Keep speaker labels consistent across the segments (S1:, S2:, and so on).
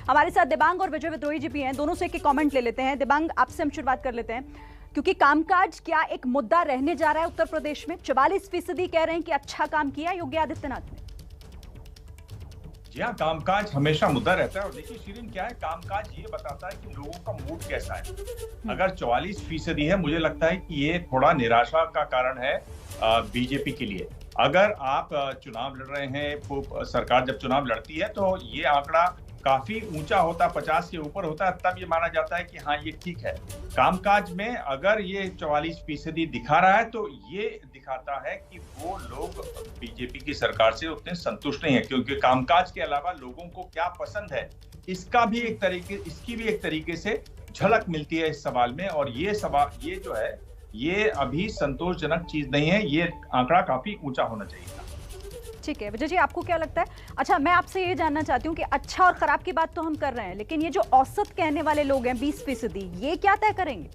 S1: हमारे साथ दिबांग और विजय विद्रोही जी भी हैं, दोनों से एक कमेंट ले लेते हैं। दिबांग, आपसे हम शुरुआत कर लेते हैं, क्योंकि कामकाज क्या एक मुद्दा रहने जा रहा है उत्तर प्रदेश में? 44% कह रहे हैं कि अच्छा काम किया योगी आदित्यनाथ ने।
S2: जी हाँ, कामकाज हमेशा मुद्दा रहता है। और देखिए शिरीन, क्या है, कामकाज ये बताता है कि लोगों का मूड कैसा है। अगर 44% है, मुझे लगता है कि ये थोड़ा निराशा का कारण है बीजेपी के लिए। अगर आप चुनाव लड़ रहे हैं, सरकार जब चुनाव लड़ती है तो ये आंकड़ा काफी ऊंचा होता है, 50 के ऊपर होता है, तब ये माना जाता है कि हाँ ये ठीक है। कामकाज में अगर ये 44% दिखा रहा है तो ये दिखाता है कि वो लोग बीजेपी की सरकार से उतने संतुष्ट नहीं है, क्योंकि कामकाज के अलावा लोगों को क्या पसंद है इसकी भी एक तरीके से झलक मिलती है इस सवाल में। और ये सवाल, ये जो है, ये अभी संतोषजनक चीज नहीं है। ये आंकड़ा काफी ऊंचा होना चाहिए था।
S1: ठीक है विजय जी, आपको क्या लगता है? अच्छा, मैं आपसे ये जानना चाहती हूँ कि अच्छा और खराब की बात तो हम कर रहे हैं, लेकिन ये जो औसत कहने वाले लोग हैं 20%, ये क्या तय करेंगे?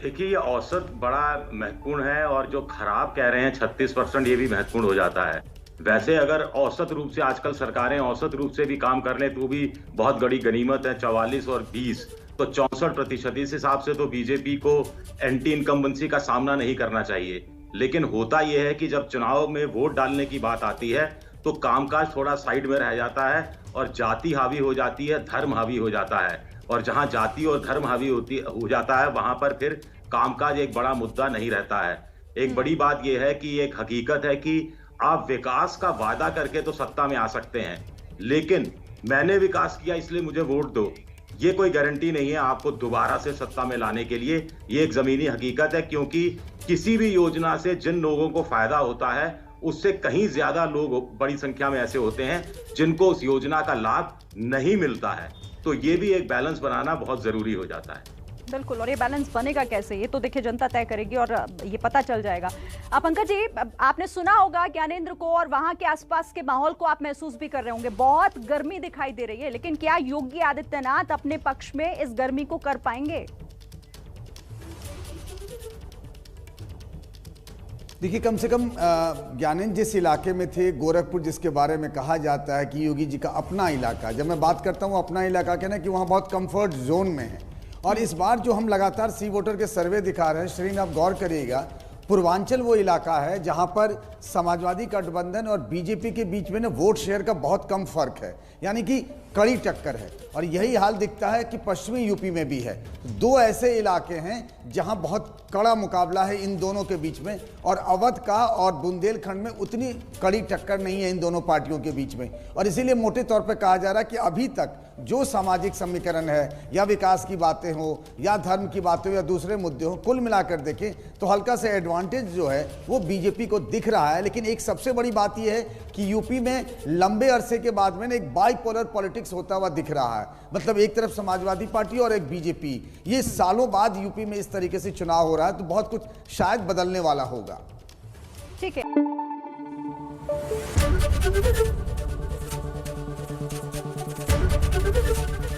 S3: देखिए, ये औसत बड़ा महत्वपूर्ण है और जो खराब कह रहे हैं 36%, ये भी महत्वपूर्ण हो जाता है। वैसे अगर औसत रूप से आजकल सरकारें औसत रूप से भी काम कर लें तो भी बहुत बड़ी गनीमत है। 44 और 20 तो 64%। इस हिसाब से तो बीजेपी को एंटी इनकम्बेंसी का सामना नहीं करना चाहिए। लेकिन होता यह है कि जब चुनाव में वोट डालने की बात आती है तो कामकाज थोड़ा साइड में रह जाता है और जाति हावी हो जाती है, धर्म हावी हो जाता है। और जहां जाति और धर्म हावी हो जाता है, वहां पर फिर कामकाज एक बड़ा मुद्दा नहीं रहता है। एक बड़ी बात यह है कि एक हकीकत है कि आप विकास का वादा करके तो सत्ता में आ सकते हैं, लेकिन मैंने विकास किया इसलिए मुझे वोट दो, ये कोई गारंटी नहीं है आपको दोबारा से सत्ता में लाने के लिए। ये एक जमीनी हकीकत है, क्योंकि किसी भी योजना से जिन लोगों को फायदा होता है उससे कहीं ज्यादा लोग, बड़ी संख्या में ऐसे होते हैं जिनको उस योजना का लाभ नहीं मिलता है। तो ये भी एक बैलेंस बनाना बहुत जरूरी हो जाता है।
S1: बिल्कुल, और ये बैलेंस बनेगा कैसे, ये तो देखिए जनता तय करेगी और ये पता चल जाएगा। पंकज जी, आपने सुना होगा ज्ञानेंद्र को और वहां के आसपास के माहौल को आप महसूस भी कर रहे होंगे। बहुत गर्मी दिखाई दे रही है, लेकिन क्या योगी आदित्यनाथ अपने पक्ष में इस गर्मी को कर पाएंगे?
S4: देखिए, कम से कम ज्ञानेंद्र जिस इलाके में थे, गोरखपुर, जिसके बारे में कहा जाता है कि योगी जी का अपना इलाका, जब मैं बात करता हूँ अपना इलाका कहना कि वहाँ बहुत कंफर्ट जोन में है। और इस बार जो हम लगातार सी वोटर के सर्वे दिखा रहे हैं, श्रीन आप गौर करिएगा, पूर्वांचल वो इलाका है जहां पर समाजवादी गठबंधन और बीजेपी के बीच में ना वोट शेयर का बहुत कम फर्क है, यानी कि कड़ी टक्कर है। और यही हाल दिखता है कि पश्चिमी यूपी में भी है। दो ऐसे इलाके हैं जहां बहुत कड़ा मुकाबला है इन दोनों के बीच में, और अवध का और बुंदेलखंड में उतनी कड़ी टक्कर नहीं है इन दोनों पार्टियों के बीच में। और इसीलिए मोटे तौर पर कहा जा रहा है कि अभी तक जो सामाजिक समीकरण है, या विकास की बातें हो, या धर्म की बातें हो, या दूसरे मुद्दे हो, कुल मिलाकर देखें तो हल्का सा एडवांटेज जो है वो बीजेपी को दिख रहा है। लेकिन एक सबसे बड़ी बात यह है कि यूपी में लंबे अरसे के बाद में एक बाइपोलर पॉलिटिक्स होता हुआ दिख रहा है। मतलब एक तरफ समाजवादी पार्टी और एक बीजेपी। ये सालों बाद यूपी में इस तरीके से चुनाव हो रहा है, तो बहुत कुछ शायद बदलने वाला होगा।
S1: ठीक है।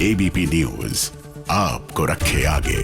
S5: एबीपी न्यूज आपको रखे आगे।